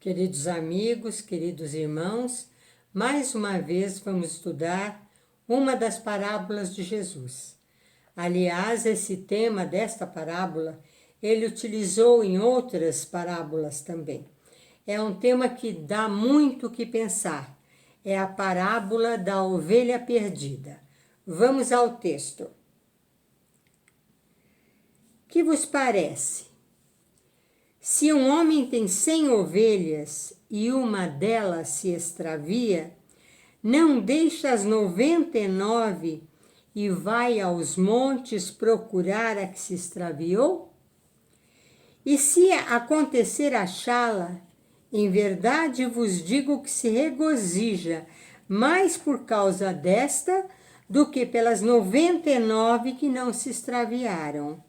Queridos amigos, queridos irmãos, mais uma vez vamos estudar uma das parábolas de Jesus. Aliás, esse tema desta parábola, ele utilizou em outras parábolas também. É um tema que dá muito o que pensar. É a parábola da ovelha perdida. Vamos ao texto. Que vos parece? Se um homem tem 100 ovelhas e uma delas se extravia, não deixa as 99 e vai aos montes procurar a que se extraviou? E se acontecer achá-la, em verdade vos digo que se regozija mais por causa desta do que pelas 99 que não se extraviaram.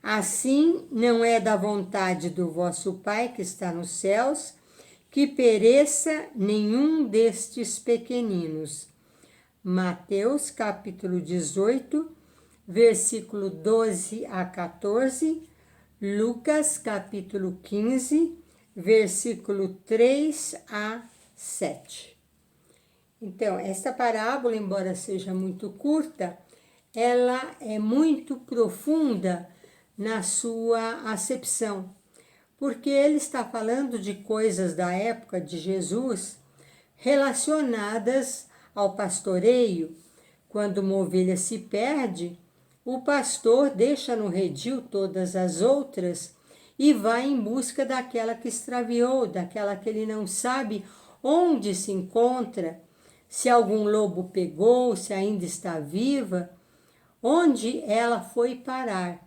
Assim, não é da vontade do vosso Pai que está nos céus que pereça nenhum destes pequeninos. Mateus capítulo 18, versículo 12 a 14, Lucas capítulo 15, versículo 3 a 7. Então, esta parábola, embora seja muito curta, ela é muito profunda na sua acepção, porque ele está falando de coisas da época de Jesus relacionadas ao pastoreio. Quando uma ovelha se perde, o pastor deixa no redil todas as outras e vai em busca daquela que extraviou, daquela que ele não sabe onde se encontra, se algum lobo pegou, se ainda está viva, onde ela foi parar.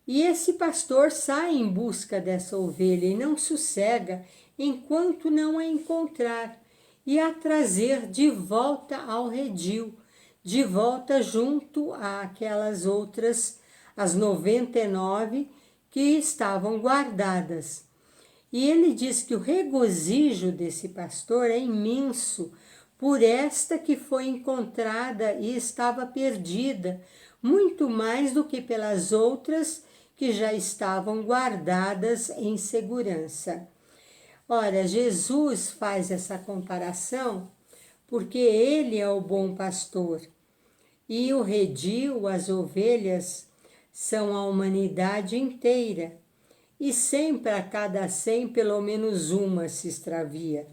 E esse pastor sai em busca dessa ovelha e não sossega enquanto não a encontrar e a trazer de volta ao redil, de volta junto àquelas outras, as 99 que estavam guardadas. E ele diz que o regozijo desse pastor é imenso por esta que foi encontrada e estava perdida, muito mais do que pelas outras que já estavam guardadas em segurança. Ora, Jesus faz essa comparação porque ele é o bom pastor e o redil, as ovelhas, são a humanidade inteira e sempre a cada 100 pelo menos uma se extravia.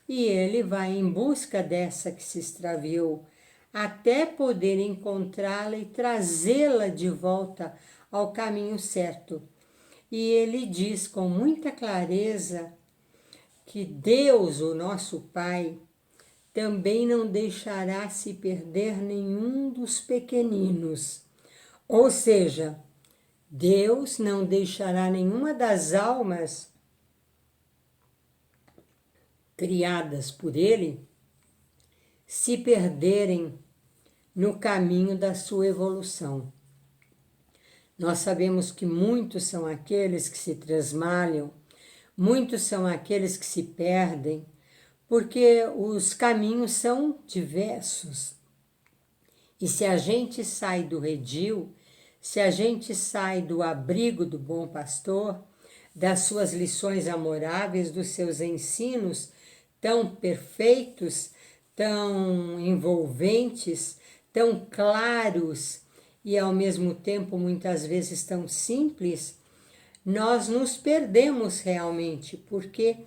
E ele vai em busca dessa que se extraviou até poder encontrá-la e trazê-la de volta ao caminho certo. E ele diz com muita clareza que Deus, o nosso Pai, também não deixará se perder nenhum dos pequeninos. Ou seja, Deus não deixará nenhuma das almas criadas por Ele se perderem no caminho da sua evolução. Nós sabemos que muitos são aqueles que se transmalham, muitos são aqueles que se perdem, porque os caminhos são diversos. E se a gente sai do redil, se a gente sai do abrigo do bom pastor, das suas lições amoráveis, dos seus ensinos tão perfeitos, tão envolventes, tão claros e ao mesmo tempo muitas vezes tão simples, nós nos perdemos realmente, porque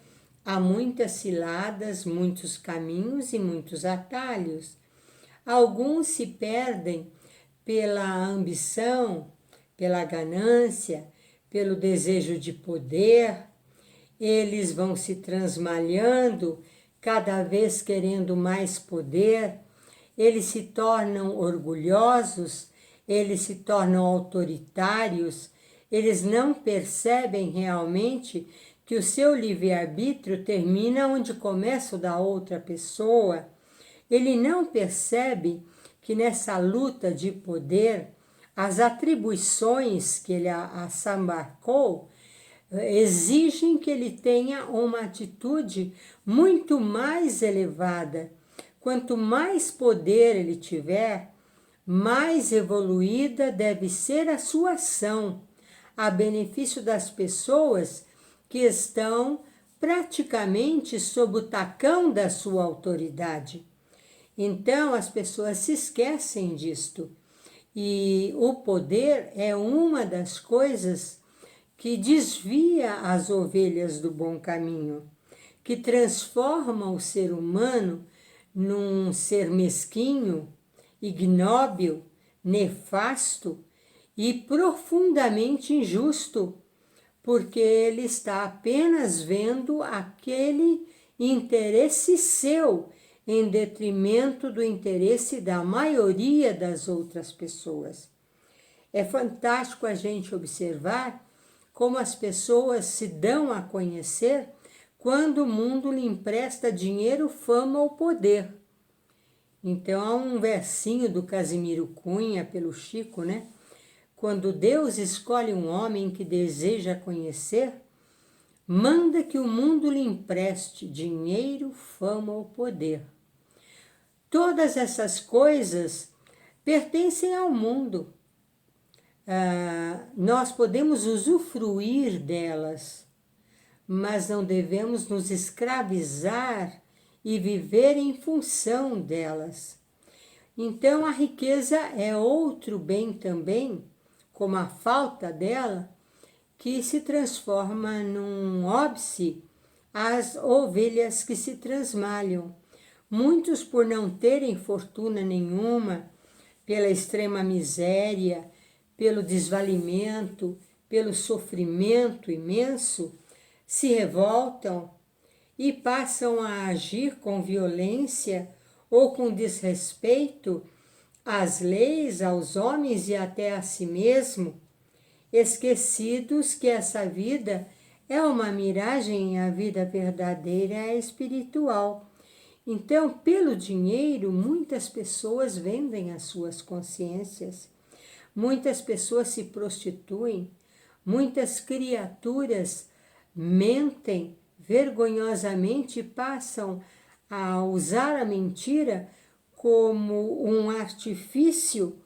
há muitas ciladas, muitos caminhos e muitos atalhos. Alguns se perdem pela ambição, pela ganância, pelo desejo de poder. Eles vão se transmalhando, cada vez querendo mais poder. Eles se tornam orgulhosos, eles se tornam autoritários, eles não percebem realmente que o seu livre-arbítrio termina onde começa o da outra pessoa. Ele não percebe que nessa luta de poder, as atribuições que ele assambarcou exigem que ele tenha uma atitude muito mais elevada. Quanto mais poder ele tiver, mais evoluída deve ser a sua ação, a benefício das pessoas que estão praticamente sob o tacão da sua autoridade. Então as pessoas se esquecem disto. E o poder é uma das coisas que desvia as ovelhas do bom caminho, que transforma o ser humano num ser mesquinho, ignóbil, nefasto e profundamente injusto, porque ele está apenas vendo aquele interesse seu em detrimento do interesse da maioria das outras pessoas. É fantástico a gente observar como as pessoas se dão a conhecer quando o mundo lhe empresta dinheiro, fama ou poder. Então há um versinho do Casimiro Cunha, pelo Chico, né? Quando Deus escolhe um homem que deseja conhecer, manda que o mundo lhe empreste dinheiro, fama ou poder. Todas essas coisas pertencem ao mundo. Nós podemos usufruir delas, mas não devemos nos escravizar e viver em função delas. Então a riqueza é outro bem também, como a falta dela, que se transforma num óbice às ovelhas que se transmalham. Muitos, por não terem fortuna nenhuma, pela extrema miséria, pelo desvalimento, pelo sofrimento imenso, se revoltam e passam a agir com violência ou com desrespeito às leis, aos homens e até a si mesmo, esquecidos que essa vida é uma miragem e a vida verdadeira é espiritual. Então, pelo dinheiro, muitas pessoas vendem as suas consciências, muitas pessoas se prostituem, muitas criaturas mentem vergonhosamente e passam a usar a mentira como um artifício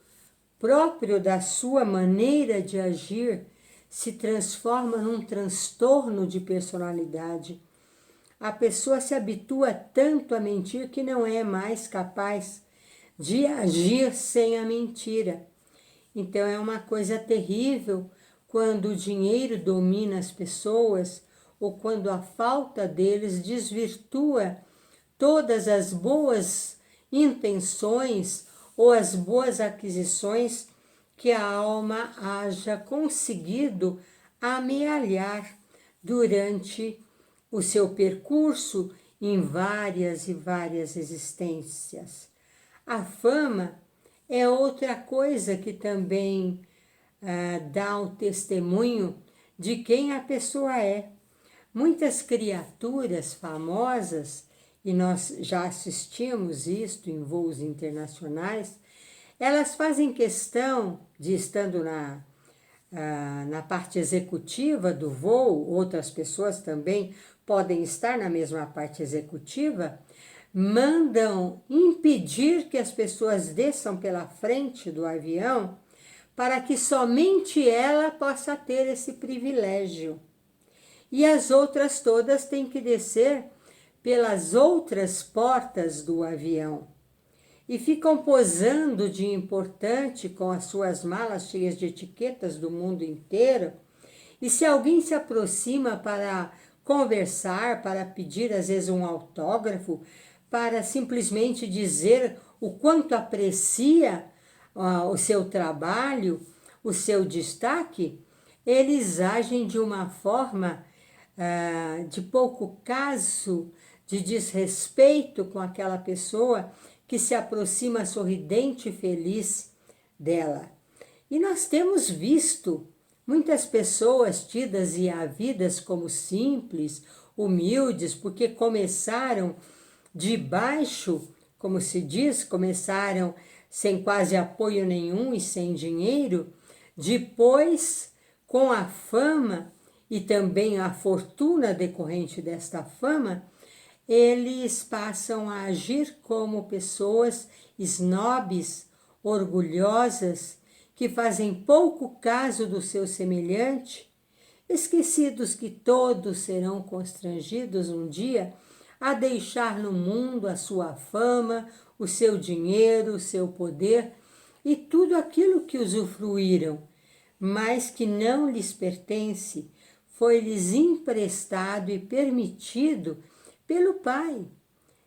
próprio da sua maneira de agir, se transforma num transtorno de personalidade. A pessoa se habitua tanto a mentir que não é mais capaz de agir sem a mentira. Então é uma coisa terrível quando o dinheiro domina as pessoas ou quando a falta deles desvirtua todas as boas intenções ou as boas aquisições que a alma haja conseguido amealhar durante o seu percurso em várias e várias existências. A fama é outra coisa que também dá o testemunho de quem a pessoa é. Muitas criaturas famosas, e nós já assistimos isto em voos internacionais, elas fazem questão de, estando na parte executiva do voo, outras pessoas também podem estar na mesma parte executiva, mandam impedir que as pessoas desçam pela frente do avião para que somente ela possa ter esse privilégio. E as outras todas têm que descer pelas outras portas do avião. E ficam posando de importante com as suas malas cheias de etiquetas do mundo inteiro. E se alguém se aproxima para conversar, para pedir às vezes um autógrafo, para simplesmente dizer o quanto aprecia o seu trabalho, o seu destaque, eles agem de uma forma de pouco caso, de desrespeito com aquela pessoa que se aproxima sorridente e feliz dela. E nós temos visto muitas pessoas tidas e havidas como simples, humildes, porque começaram de baixo, como se diz, começaram sem quase apoio nenhum e sem dinheiro, depois, com a fama e também a fortuna decorrente desta fama, eles passam a agir como pessoas snobs, orgulhosas, que fazem pouco caso do seu semelhante esquecidos que todos serão constrangidos um dia a deixar no mundo a sua fama, o seu dinheiro, o seu poder e tudo aquilo que usufruíram, mas que não lhes pertence, foi-lhes emprestado e permitido pelo Pai.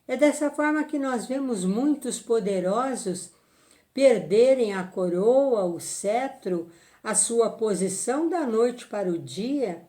É dessa forma que nós vemos muitos poderosos perderem a coroa, o cetro, a sua posição da noite para o dia,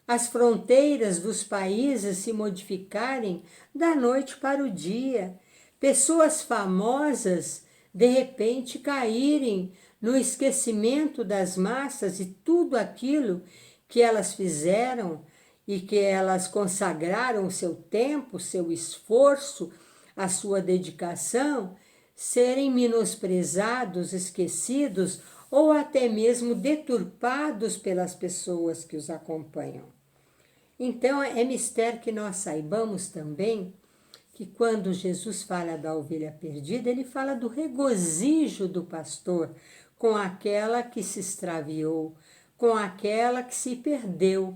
as fronteiras dos países se modificarem da noite para o dia, pessoas famosas de repente caírem no esquecimento das massas e tudo aquilo que elas fizeram e que elas consagraram o seu tempo, o seu esforço, a sua dedicação, serem menosprezados, esquecidos ou até mesmo deturpados pelas pessoas que os acompanham. Então, é mistério que nós saibamos também que quando Jesus fala da ovelha perdida, ele fala do regozijo do pastor com aquela que se extraviou, com aquela que se perdeu.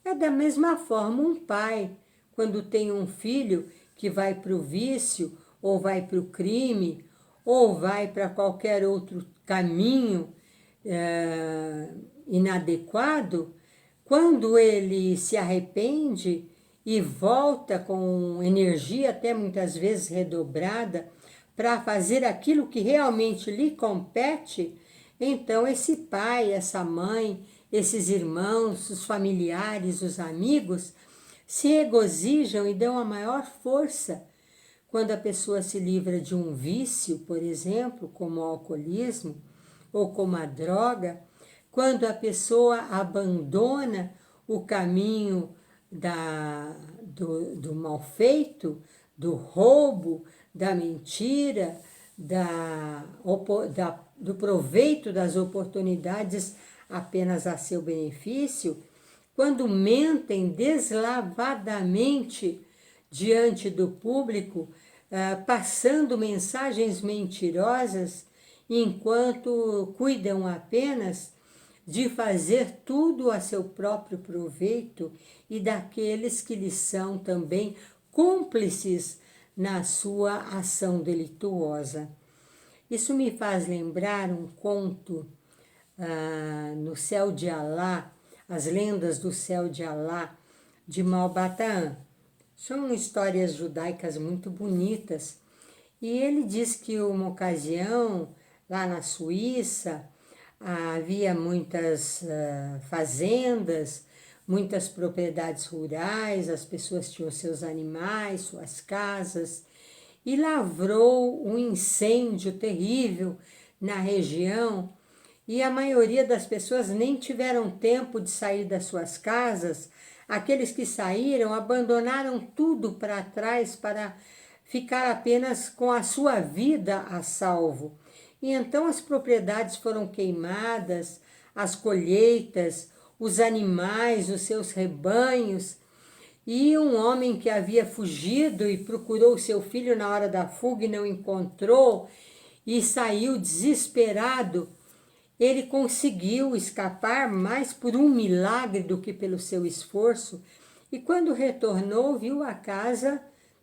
É da mesma forma um pai, quando tem um filho que vai para o vício, ou vai para o crime, ou vai para qualquer outro caminho inadequado, quando ele se arrepende e volta com energia até muitas vezes redobrada para fazer aquilo que realmente lhe compete, então esse pai, essa mãe, esses irmãos, os familiares, os amigos, se regozijam e dão a maior força quando a pessoa se livra de um vício, por exemplo, como o alcoolismo ou como a droga, quando a pessoa abandona o caminho do mal feito, do roubo, da mentira, do proveito das oportunidades apenas a seu benefício, quando mentem deslavadamente diante do público, passando mensagens mentirosas, enquanto cuidam apenas de fazer tudo a seu próprio proveito e daqueles que lhes são também cúmplices na sua ação delituosa. Isso me faz lembrar um conto no Céu de Alá, As Lendas do Céu de Alá, de Malbataan. São histórias judaicas muito bonitas. E ele diz que uma ocasião, lá na Suíça, havia muitas fazendas, muitas propriedades rurais, as pessoas tinham seus animais, suas casas, e lavrou um incêndio terrível na região, e a maioria das pessoas nem tiveram tempo de sair das suas casas. Aqueles que saíram abandonaram tudo para trás para ficar apenas com a sua vida a salvo. E então as propriedades foram queimadas, as colheitas, os animais, os seus rebanhos. E um homem que havia fugido e procurou seu filho na hora da fuga e não encontrou, e saiu desesperado, ele conseguiu escapar mais por um milagre do que pelo seu esforço, e quando retornou, viu a casa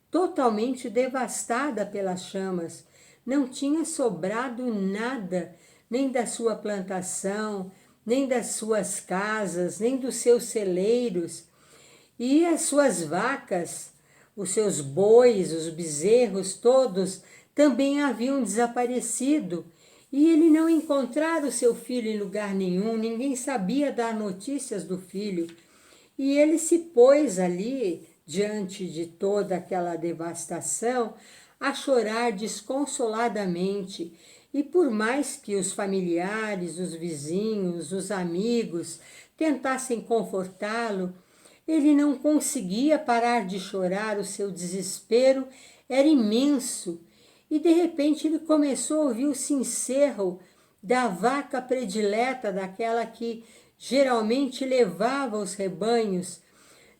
totalmente devastada pelas chamas. Não tinha sobrado nada, nem da sua plantação, nem das suas casas, nem dos seus celeiros. E as suas vacas, os seus bois, os bezerros, todos também haviam desaparecido. E ele não encontrara o seu filho em lugar nenhum, ninguém sabia dar notícias do filho. E ele se pôs ali, diante de toda aquela devastação, a chorar desconsoladamente. E por mais que os familiares, os vizinhos, os amigos tentassem confortá-lo, ele não conseguia parar de chorar, o seu desespero era imenso. E de repente ele começou a ouvir o cincerro da vaca predileta, daquela que geralmente levava os rebanhos,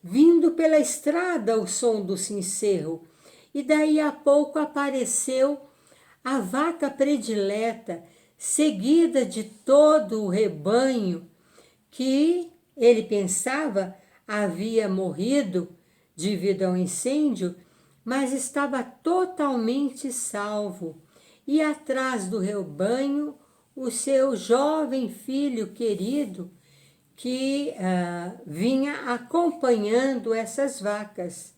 vindo pela estrada o som do cincerro. E daí a pouco apareceu a vaca predileta, seguida de todo o rebanho, que ele pensava havia morrido devido ao incêndio, mas estava totalmente salvo. E atrás do rebanho, o seu jovem filho querido, que vinha acompanhando essas vacas.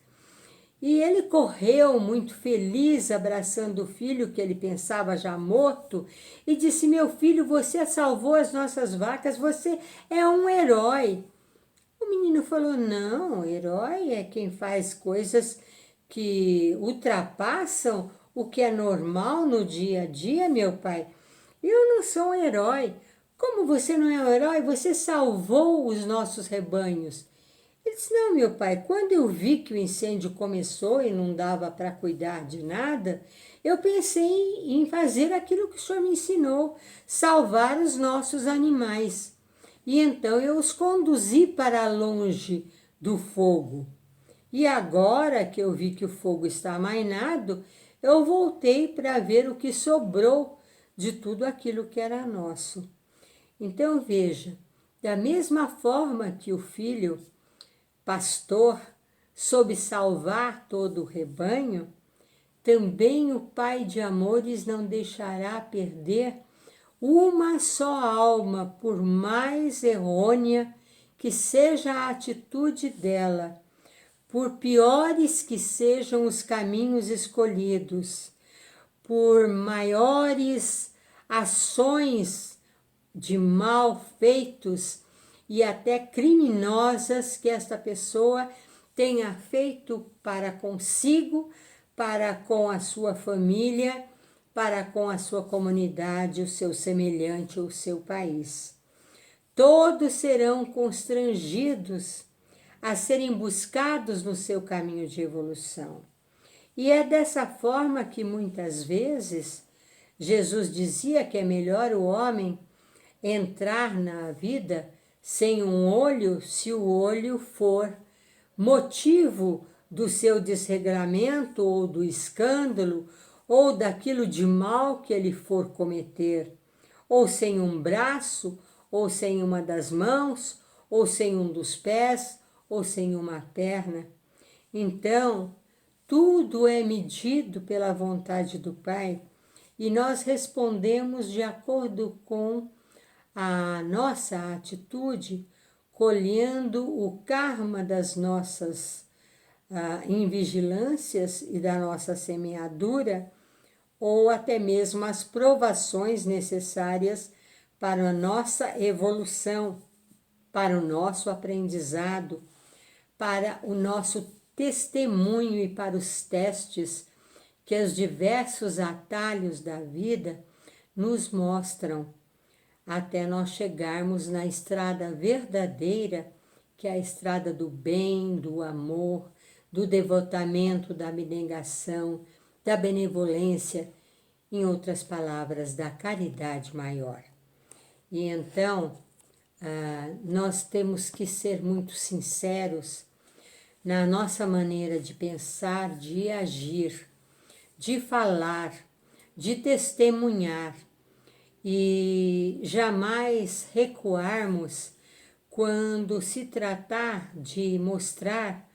E ele correu muito feliz, abraçando o filho, que ele pensava já morto, e disse: meu filho, você salvou as nossas vacas, você é um herói. O menino falou: não, herói é quem faz coisas que ultrapassam o que é normal no dia a dia, meu pai. Eu não sou um herói. Como você não é um herói? Você salvou os nossos rebanhos. Ele disse: não, meu pai, quando eu vi que o incêndio começou e não dava para cuidar de nada, eu pensei em fazer aquilo que o senhor me ensinou, salvar os nossos animais. E então eu os conduzi para longe do fogo. E agora que eu vi que o fogo está amainado, eu voltei para ver o que sobrou de tudo aquilo que era nosso. Então veja, da mesma forma que o filho pastor soube salvar todo o rebanho, também o Pai de amores não deixará perder uma só alma, por mais errônea que seja a atitude dela, por piores que sejam os caminhos escolhidos, por maiores ações de mal feitos e até criminosas que esta pessoa tenha feito para consigo, para com a sua família, para com a sua comunidade, o seu semelhante ou o seu país. Todos serão constrangidos a serem buscados no seu caminho de evolução. E é dessa forma que muitas vezes Jesus dizia que é melhor o homem entrar na vida sem um olho, se o olho for motivo do seu desregramento ou do escândalo ou daquilo de mal que ele for cometer, ou sem um braço, ou sem uma das mãos, ou sem um dos pés, ou sem uma perna. Então, tudo é medido pela vontade do Pai e nós respondemos de acordo com a nossa atitude, colhendo o karma das nossas invigilâncias e da nossa semeadura, ou até mesmo as provações necessárias para a nossa evolução, para o nosso aprendizado, para o nosso testemunho e para os testes que os diversos atalhos da vida nos mostram, até nós chegarmos na estrada verdadeira, que é a estrada do bem, do amor, do devotamento, da abnegação, da benevolência, em outras palavras, da caridade maior. E então, nós temos que ser muito sinceros na nossa maneira de pensar, de agir, de falar, de testemunhar, e jamais recuarmos quando se tratar de mostrar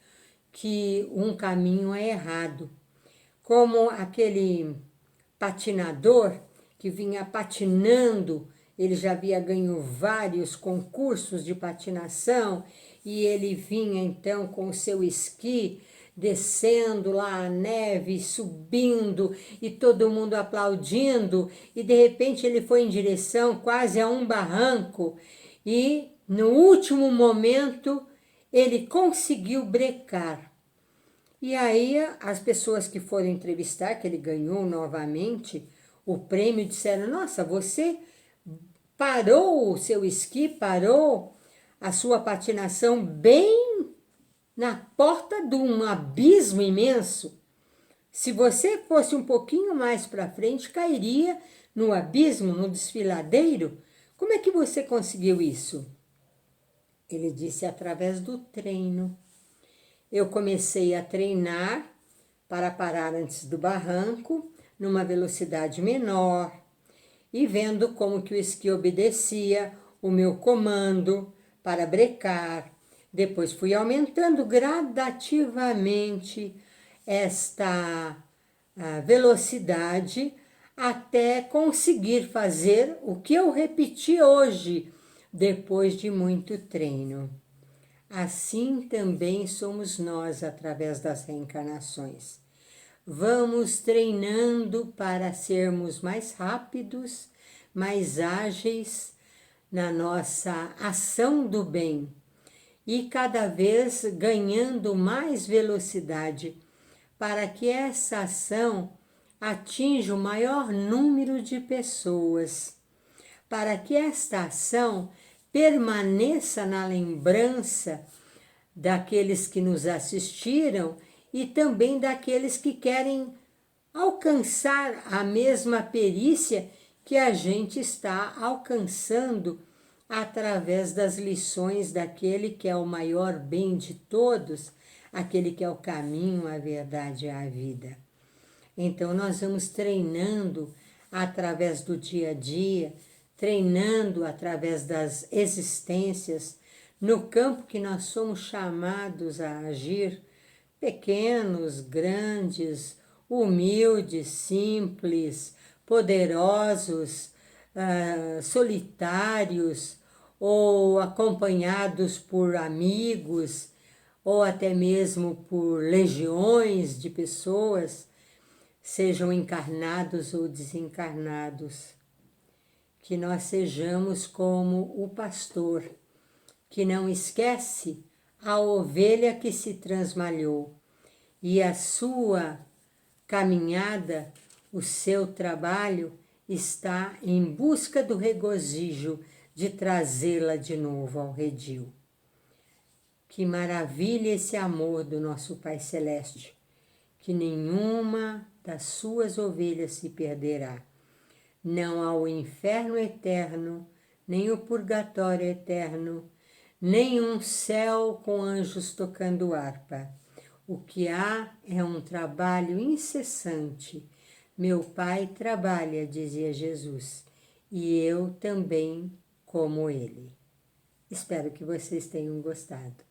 que um caminho é errado. Como aquele patinador que vinha patinando, ele já havia ganho vários concursos de patinação e ele vinha então com o seu esqui descendo lá a neve, subindo e todo mundo aplaudindo, e de repente ele foi em direção quase a um barranco e no último momento ele conseguiu brecar. E aí as pessoas que foram entrevistar, que ele ganhou novamente o prêmio, disseram: nossa, você parou o seu esqui, parou a sua patinação bem na porta de um abismo imenso. Se você fosse um pouquinho mais para frente, cairia no abismo, no desfiladeiro. Como é que você conseguiu isso? Ele disse: através do treino. Eu comecei a treinar para parar antes do barranco, numa velocidade menor, e vendo como que o esqui obedecia o meu comando para brecar. Depois fui aumentando gradativamente esta velocidade até conseguir fazer o que eu repeti hoje, depois de muito treino. Assim também somos nós através das reencarnações. Vamos treinando para sermos mais rápidos, mais ágeis na nossa ação do bem e cada vez ganhando mais velocidade para que essa ação atinja o maior número de pessoas, para que esta ação permaneça na lembrança daqueles que nos assistiram e também daqueles que querem alcançar a mesma perícia que a gente está alcançando através das lições daquele que é o maior bem de todos, aquele que é o caminho, a verdade e a vida. Então nós vamos treinando através do dia a dia, treinando através das existências, no campo que nós somos chamados a agir, pequenos, grandes, humildes, simples, poderosos, solitários ou acompanhados por amigos ou até mesmo por legiões de pessoas, sejam encarnados ou desencarnados. Que nós sejamos como o pastor, que não esquece a ovelha que se transmalhou e a sua caminhada, o seu trabalho está em busca do regozijo de trazê-la de novo ao redil. Que maravilha esse amor do nosso Pai Celeste, que nenhuma das suas ovelhas se perderá. Não há o inferno eterno, nem o purgatório eterno, nem um céu com anjos tocando harpa. O que há é um trabalho incessante. Meu Pai trabalha, dizia Jesus, e eu também como ele. Espero que vocês tenham gostado.